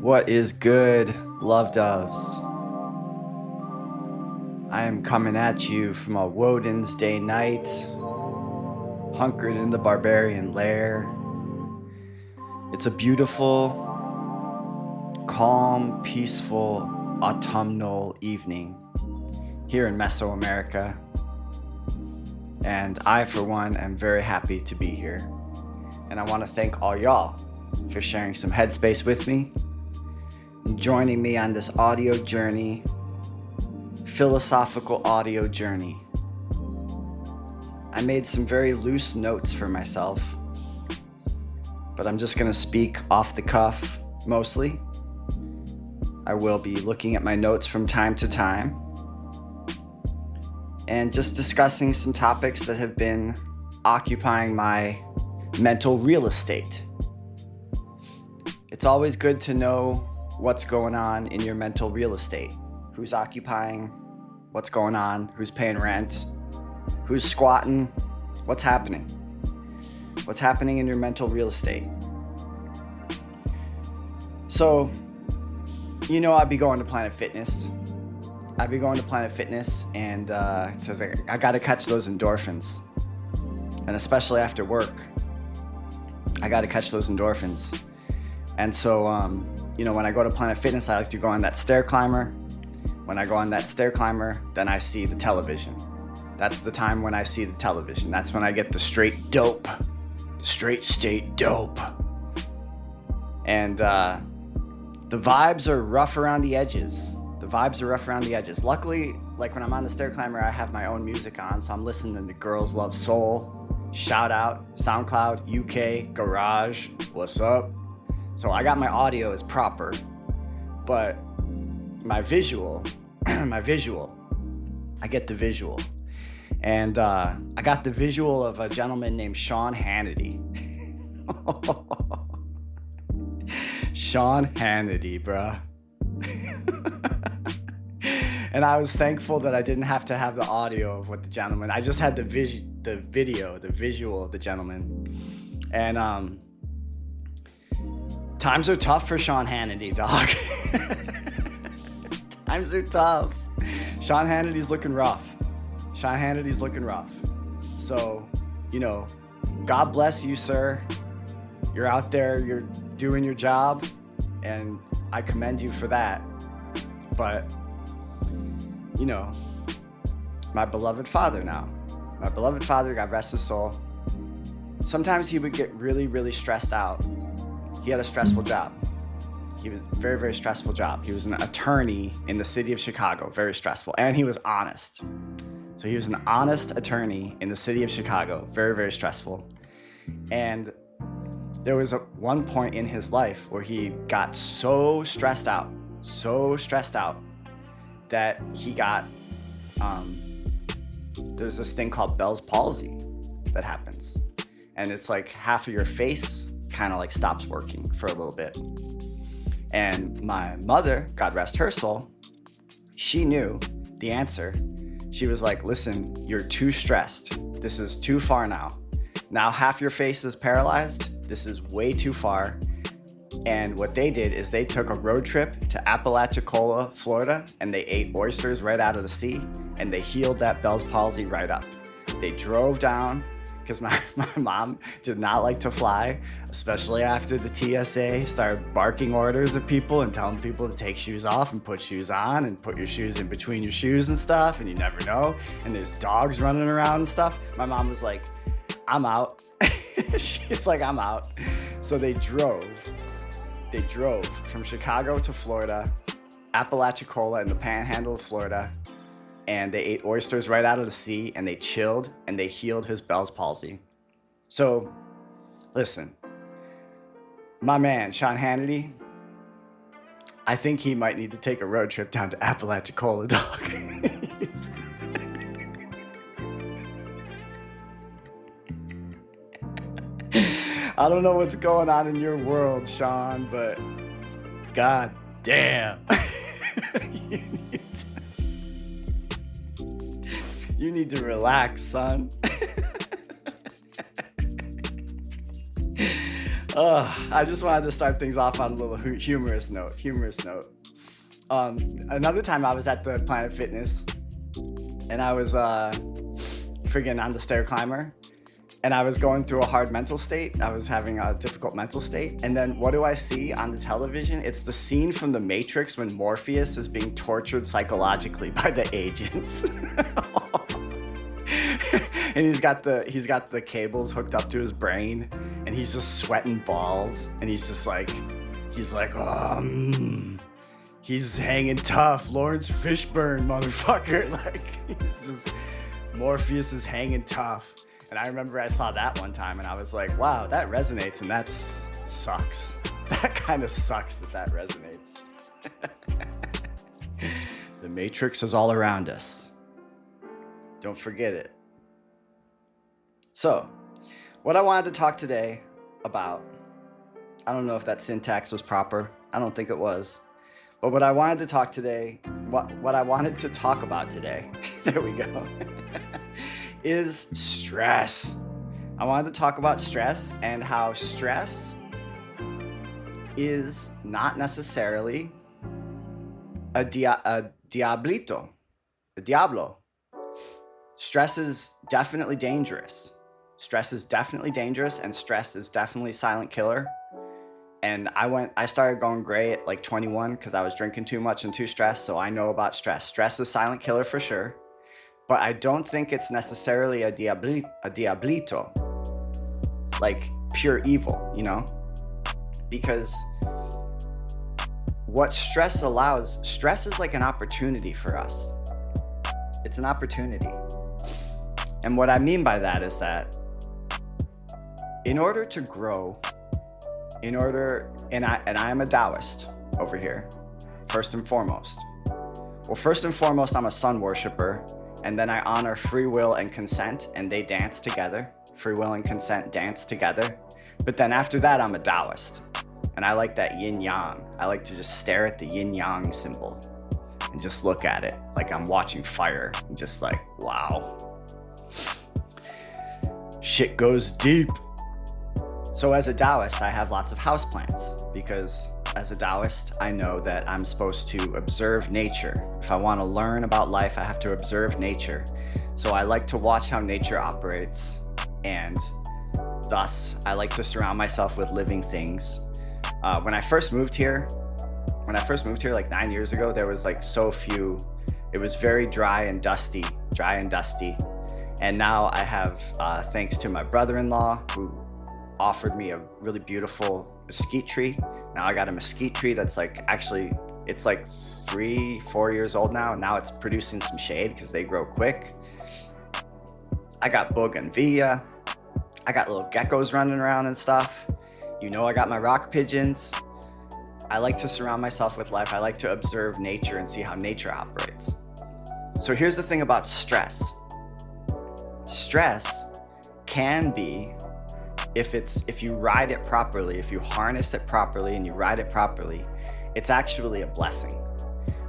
What is good, love doves? I am coming at you from a Woden's day night, hunkered in the barbarian lair. It's a beautiful, calm, peaceful, autumnal evening here in Mesoamerica. And I, for one, am very happy to be here. And I want to thank all y'all for sharing some headspace with me, joining me on this audio journey, philosophical audio journey. I made some very loose notes for myself, but I'm just going to speak off the cuff mostly. I will be looking at my notes from time to time and just discussing some topics that have been occupying my mental real estate. It's always good to know what's going on in your mental real estate. Who's occupying, what's going on, who's paying rent, who's squatting, what's happening. What's happening in your mental real estate. So, I'd be going to Planet Fitness. And I gotta catch those endorphins. And especially after work, I gotta catch those endorphins. And so, when I go to Planet Fitness, I like to go on that stair climber. When I go on that stair climber, then I see the television. That's the time when I see the television. That's when I get the straight dope, the straight state dope. And the vibes are rough around the edges. Luckily, like when I'm on the stair climber, I have my own music on, so I'm listening to Girls Love Soul. Shout out, SoundCloud, UK, Garage, what's up? So I got my audio as proper, but my visual, I get the visual. And I got the visual of a gentleman named Sean Hannity. Sean Hannity, bruh. And I was thankful that I didn't have to have the audio of what the gentleman, I just had the visual of the gentleman. And times are tough for Sean Hannity, dog. Times are tough. Sean Hannity's looking rough. So, God bless you, sir. You're out there, you're doing your job, and I commend you for that. But, my beloved father, God rest his soul, sometimes he would get really, really stressed out. He had a stressful job. He was a very, very stressful job. He was an attorney in the city of Chicago, very stressful, and he was honest. So he was an honest attorney in the city of Chicago, very, very stressful. And there was one point in his life where he got so stressed out that he got, there's this thing called Bell's palsy that happens. And it's like half of your face kind of like stops working for a little bit. And my mother, God rest her soul, she knew the answer. She was like, listen, you're too stressed. This is too far now. Now half your face is paralyzed. This is way too far. And what they did is they took a road trip to Apalachicola, Florida, and they ate oysters right out of the sea, and they healed that Bell's palsy right up. They drove down, because my mom did not like to fly, especially after the TSA started barking orders at people and telling people to take shoes off and put shoes on and put your shoes in between your shoes and stuff, and you never know. And there's dogs running around and stuff. My mom was like, I'm out. She's like, I'm out. So they drove from Chicago to Florida, Apalachicola in the panhandle of Florida, and they ate oysters right out of the sea, and they chilled, and they healed his Bell's palsy. So, listen, my man, Sean Hannity, I think he might need to take a road trip down to Apalachicola, dog. I don't know what's going on in your world, Sean, but god damn. You need to relax, son. I just wanted to start things off on a little humorous note. Another time I was at the Planet Fitness, and I was friggin' on the stair climber, and I was going through a hard mental state. I was having a difficult mental state. And then what do I see on the television? It's the scene from The Matrix when Morpheus is being tortured psychologically by the agents. And he's got the cables hooked up to his brain, and he's just sweating balls, and he's like, he's hanging tough, Lawrence Fishburne, motherfucker. Like, he's just, Morpheus is hanging tough. And I remember I saw that one time, and I was like, wow, that resonates, and that sucks. That kind of sucks that resonates. The Matrix is all around us. Don't forget it. So, what I wanted to talk today about, I don't know if that syntax was proper. I don't think it was. But what I wanted to talk today, what I wanted to talk about today, there we go, is stress. I wanted to talk about stress and how stress is not necessarily a diablo. Stress is definitely dangerous. Stress is definitely dangerous, and stress is definitely a silent killer. And I started going gray at like 21 because I was drinking too much and too stressed, so I know about stress. Stress is a silent killer for sure, but I don't think it's necessarily a diablito, like pure evil, you know? Because what stress allows, stress is like an opportunity for us. It's an opportunity. And what I mean by that is that in order to grow, and I am a Taoist over here, first and foremost. Well, first and foremost, I'm a sun worshiper, and then I honor free will and consent, and they dance together. Free will and consent dance together. But then after that, I'm a Taoist, and I like that yin-yang. I like to just stare at the yin-yang symbol and just look at it like I'm watching fire, and just like, wow. Shit goes deep. So as a Taoist, I have lots of houseplants because as a Taoist, I know that I'm supposed to observe nature. If I want to learn about life, I have to observe nature. So I like to watch how nature operates, and thus I like to surround myself with living things. When I first moved here like 9 years ago, there was like so few. It was very dry and dusty. And now I have, thanks to my brother-in-law who offered me a really beautiful mesquite tree. Now I got a mesquite tree that's like, actually, it's like 3-4 years old now. Now it's producing some shade because they grow quick. I got bougainvillea. I got little geckos running around and stuff. You know, I got my rock pigeons. I like to surround myself with life. I like to observe nature and see how nature operates. So here's the thing about stress. Stress can be, if you ride it properly, if you harness it properly and you ride it properly, it's actually a blessing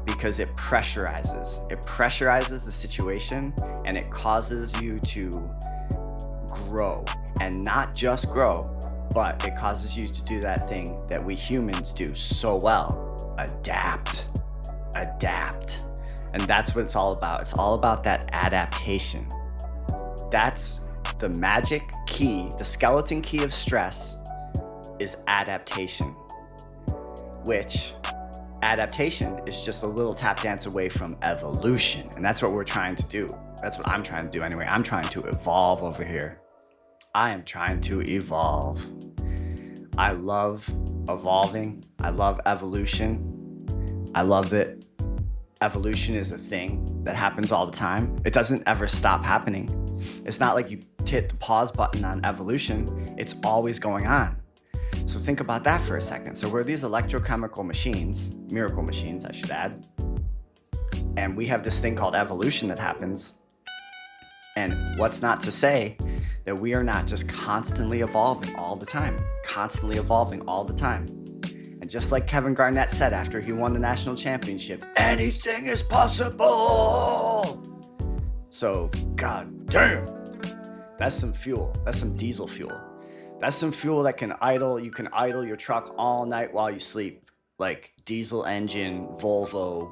because it pressurizes. It pressurizes the situation, and it causes you to grow, and not just grow, but it causes you to do that thing that we humans do so well, adapt. And that's what it's all about. It's all about that adaptation. That's the magic key, the skeleton key of stress is adaptation, which adaptation is just a little tap dance away from evolution. And that's what we're trying to do. That's what I'm trying to do anyway. I'm trying to evolve over here. I am trying to evolve. I love evolving. I love evolution. I love that evolution is a thing that happens all the time. It doesn't ever stop happening. It's not like you hit the pause button on evolution. It's always going on. So think about that for a second. So we're these electrochemical machines, miracle machines, I should add. And we have this thing called evolution that happens. And what's not to say that we are not just constantly evolving all the time, And just like Kevin Garnett said after he won the national championship, anything is possible. So, god damn, that's some fuel. That's some diesel fuel. That's some fuel that can idle. You can idle your truck all night while you sleep, like diesel engine, Volvo,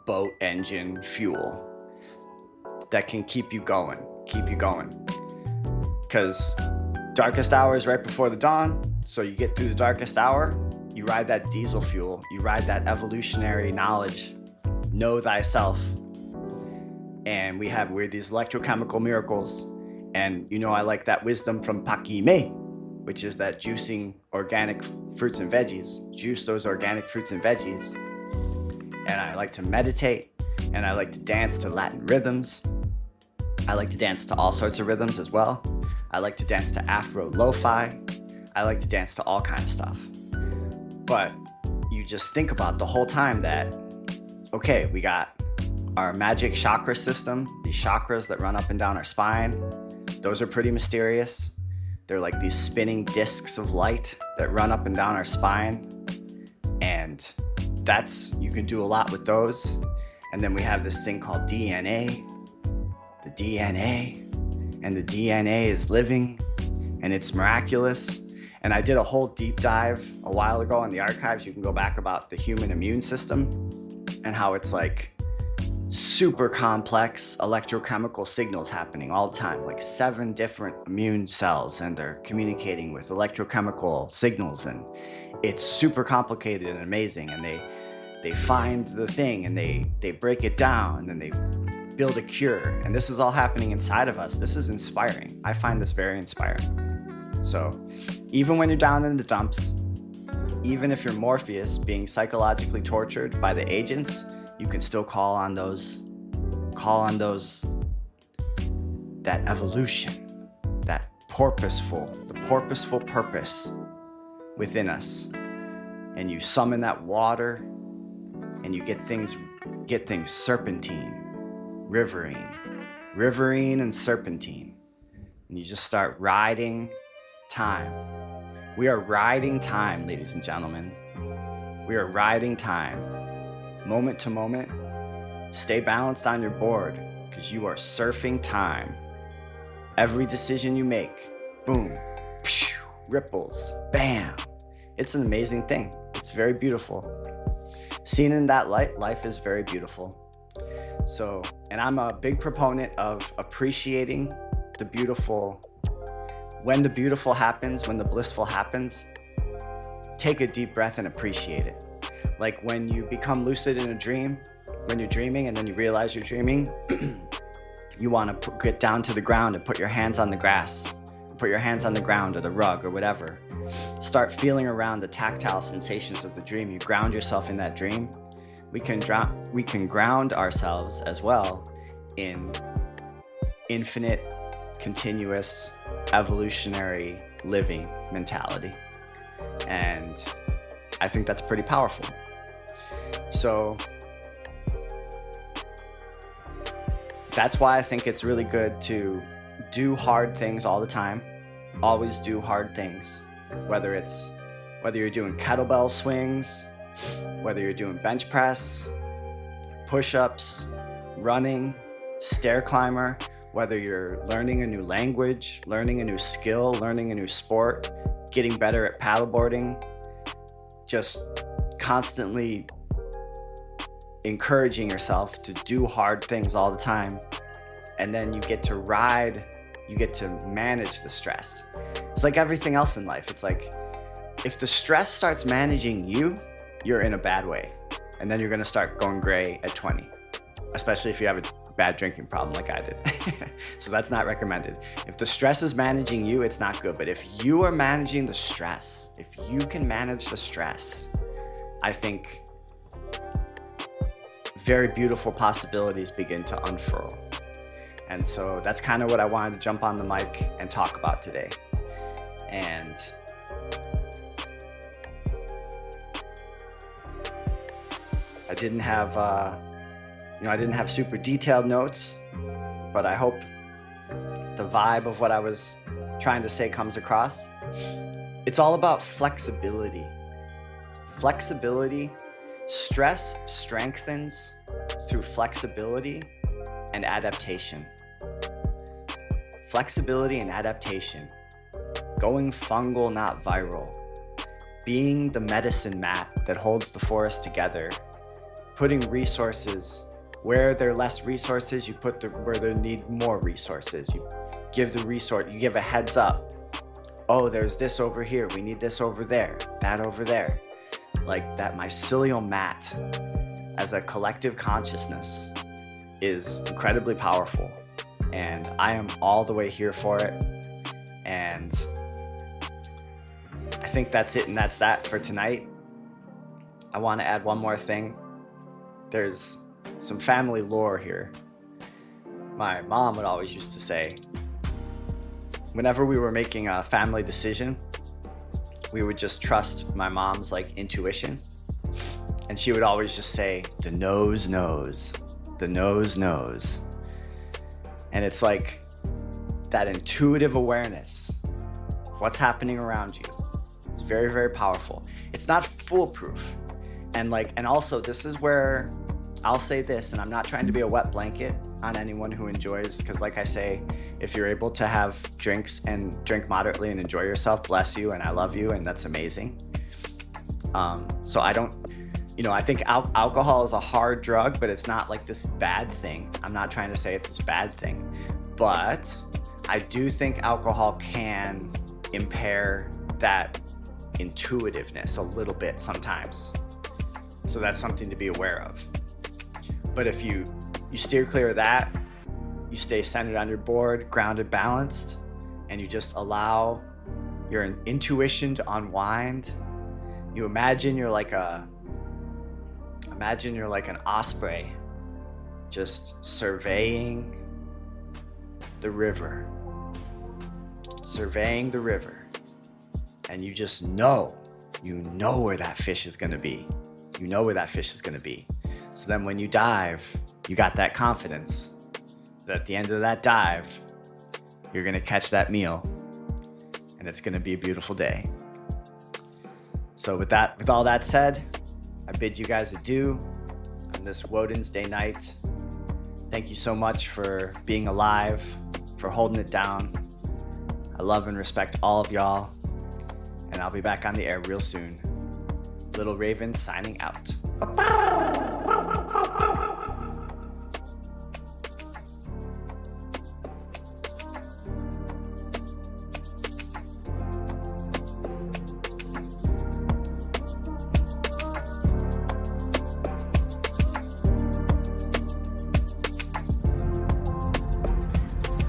boat engine fuel that can keep you going. Because darkest hour is right before the dawn. So you get through the darkest hour, you ride that diesel fuel, you ride that evolutionary knowledge, know thyself. And we're these electrochemical miracles. And I like that wisdom from Pakime, which is that juicing organic fruits and veggies, juice those organic fruits and veggies. And I like to meditate, and I like to dance to Latin rhythms. I like to dance to all sorts of rhythms as well. I like to dance to Afro lo-fi. I like to dance to all kinds of stuff. But you just think about the whole time that, okay, we got our magic chakra system, these chakras that run up and down our spine. Those are pretty mysterious. They're like these spinning discs of light that run up and down our spine. And you can do a lot with those. And then we have this thing called DNA. The DNA. And the DNA is living, and it's miraculous. And I did a whole deep dive a while ago in the archives. You can go back about the human immune system and how it's like super complex electrochemical signals happening all the time, like 7 different immune cells, and they're communicating with electrochemical signals, and it's super complicated and amazing. And they find the thing, and they break it down, and then they build a cure. And this is all happening inside of us. This is inspiring. I find this very inspiring. So even when you're down in the dumps, even if you're Morpheus being psychologically tortured by the agents, you can still call on those, that evolution, that the purposeful purpose within us. And you summon that water, and you get things serpentine, riverine and serpentine. And you just start riding time. We are riding time, ladies and gentlemen. We are riding time, moment to moment. Stay balanced on your board, because you are surfing time. Every decision you make, boom, ripples, bam. It's an amazing thing. It's very beautiful. Seen in that light, life is very beautiful. So, and I'm a big proponent of appreciating the beautiful. When the beautiful happens, when the blissful happens, take a deep breath and appreciate it. Like when you become lucid in a dream, when you're dreaming and then you realize you're dreaming, you want to get down to the ground and put your hands on the grass, put your hands on the ground or the rug or whatever. Start feeling around the tactile sensations of the dream. You ground yourself in that dream. We can ground ourselves as well in infinite, continuous, evolutionary living mentality. And I think that's pretty powerful. So that's why I think it's really good to do hard things all the time. Always do hard things. Whether you're doing kettlebell swings, whether you're doing bench press, push-ups, running, stair climber, whether you're learning a new language, learning a new skill, learning a new sport, getting better at paddleboarding, just constantly encouraging yourself to do hard things all the time. And then you get to manage the stress. It's like everything else in life. It's like if the stress starts managing you, you're in a bad way. And then you're going to start going gray at 20, especially if you have a bad drinking problem like I did. So that's not recommended. If the stress is managing you, it's not good. But if you are managing the stress, if you can manage the stress, I think very beautiful possibilities begin to unfurl. And so that's kind of what I wanted to jump on the mic and talk about today. And I didn't have super detailed notes, but I hope the vibe of what I was trying to say comes across. It's all about flexibility. Flexibility, stress strengthens through flexibility and adaptation. Flexibility and adaptation going fungal, not viral, being the medicine mat that holds the forest together, putting resources where there are less resources, you put where there need more resources. You give you give a heads up. Oh, there's this over here. We need this over there, that over there. Like that mycelial mat as a collective consciousness is incredibly powerful. And I am all the way here for it. And I think that's it, and that's that for tonight. I want to add one more thing. There's some family lore here. My mom would always used to say, whenever we were making a family decision, we would just trust my mom's like intuition. And she would always just say, the nose knows, the nose knows. And it's like that intuitive awareness of what's happening around you. It's very, very powerful. It's not foolproof. And also this is where I'll say this, and I'm not trying to be a wet blanket on anyone who enjoys, because like I say, if you're able to have drinks and drink moderately and enjoy yourself, bless you, and I love you, and that's amazing. So I don't, I think alcohol is a hard drug, but it's not like this bad thing. I'm not trying to say it's this bad thing, but I do think alcohol can impair that intuitiveness a little bit sometimes. So that's something to be aware of. But if you steer clear of that, you stay centered on your board, grounded, balanced, and you just allow your intuition to unwind. You imagine you're like an osprey just surveying the river. And you just know where that fish is going to be. You know where that fish is going to be. So then when you dive, you got that confidence that at the end of that dive, you're going to catch that meal and it's going to be a beautiful day. So with all that said, I bid you guys adieu on this Woden's Day night. Thank you so much for being alive, for holding it down. I love and respect all of y'all, and I'll be back on the air real soon. Little Raven signing out.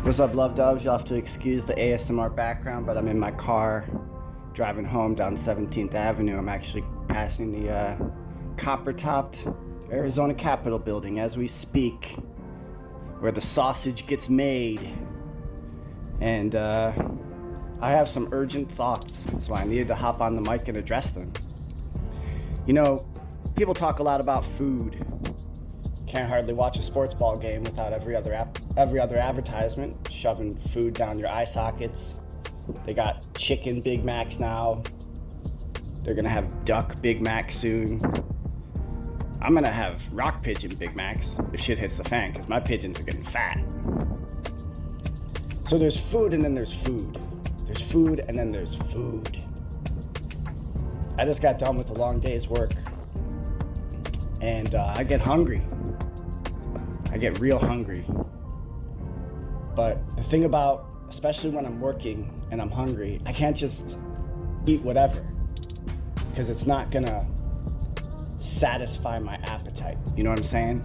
What's up, love doves? You'll have to excuse the ASMR background, but I'm in my car driving home down 17th Avenue. I'm actually passing the copper-topped Arizona Capitol building as we speak, where the sausage gets made. And I have some urgent thoughts, so I needed to hop on the mic and address them. People talk a lot about food. Can't hardly watch a sports ball game without every other advertisement shoving food down your eye sockets. They got chicken Big Macs now. They're gonna have duck Big Macs soon. I'm gonna have rock pigeon Big Macs if shit hits the fan, because my pigeons are getting fat. So there's food and then there's food. There's food and then there's food. I just got done with a long day's work, and I get hungry. I get real hungry. But the thing about, especially when I'm working and I'm hungry, I can't just eat whatever, because it's not gonna satisfy my appetite. You know what I'm saying?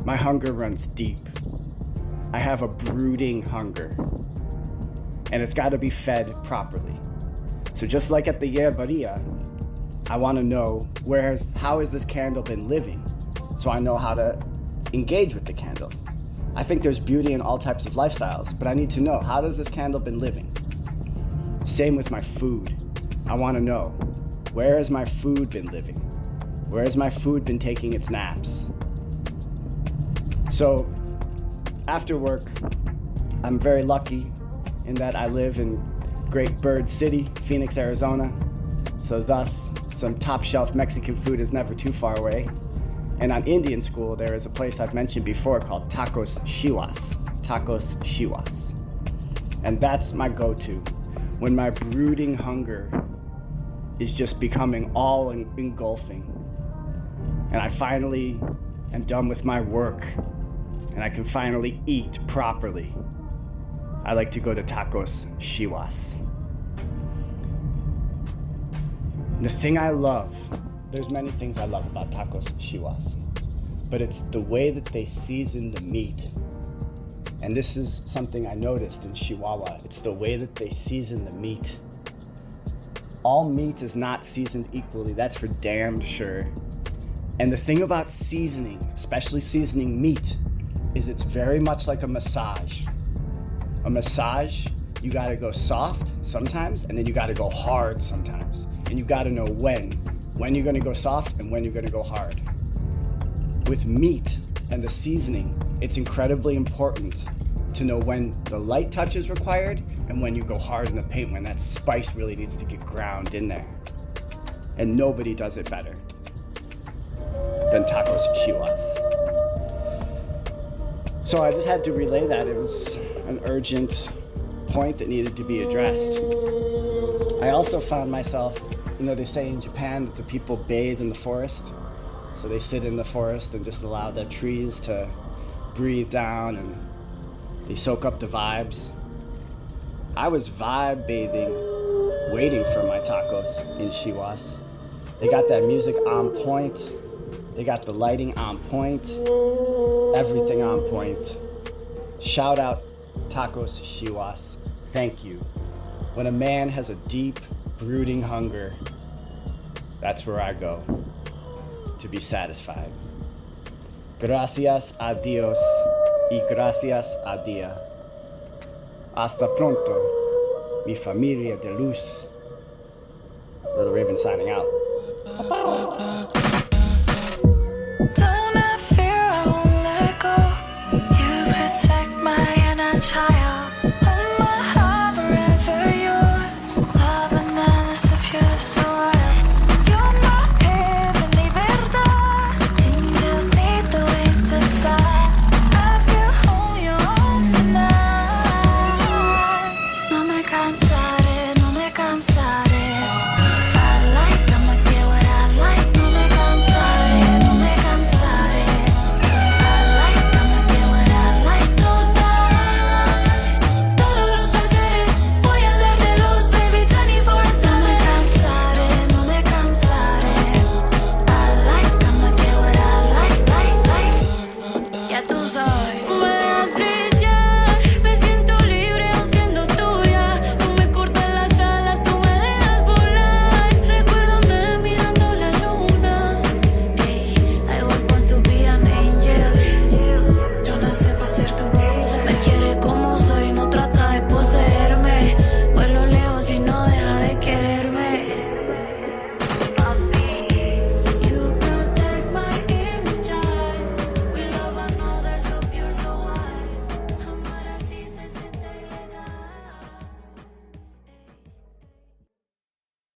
My hunger runs deep. I have a brooding hunger, and it's gotta be fed properly. So just like at the Yerbaria, I wanna know how has this candle been living, so I know how to engage with the candle. I think there's beauty in all types of lifestyles, but I need to know, how does this candle been living? Same with my food. I want to know, where has my food been living? Where has my food been taking its naps? So after work, I'm very lucky in that I live in Great Bird City, Phoenix, Arizona. So thus, some top shelf Mexican food is never too far away. And on Indian school, there is a place I've mentioned before called Tacos Chihuas. And that's my go-to. when my brooding hunger is just becoming all engulfing, and I finally am done with my work and I can finally eat properly, I like to go to Tacos Chihuas. The thing I love, there's many things I love about Tacos Chihuas, but it's the way that they season the meat. And this is something I noticed in Chihuahua. It's the way that they season the meat. All meat is not seasoned equally, that's for damn sure. And the thing about seasoning, especially seasoning meat, is it's very much like a massage. A massage, you gotta go soft sometimes, and then you gotta go hard sometimes. And you gotta know when you're gonna go soft and when you're gonna go hard. With meat and the seasoning, it's incredibly important to know when the light touch is required and when you go hard in the paint, when that spice really needs to get ground in there. And nobody does it better than Tacos Chihuas. So I just had to relay that. It was an urgent point that needed to be addressed. I also found myself, they say in Japan that the people bathe in the forest. So they sit in the forest and just allow the trees to breathe down and they soak up the vibes. I was vibe bathing, waiting for my tacos in Chihuas. They got that music on point. They got the lighting on point. Everything on point. Shout out Tacos Chihuas. Thank you. When a man has a deep, brooding hunger, that's where I go to be satisfied. Gracias a Dios y gracias a dia. Hasta pronto, mi familia de luz. Little Raven signing out.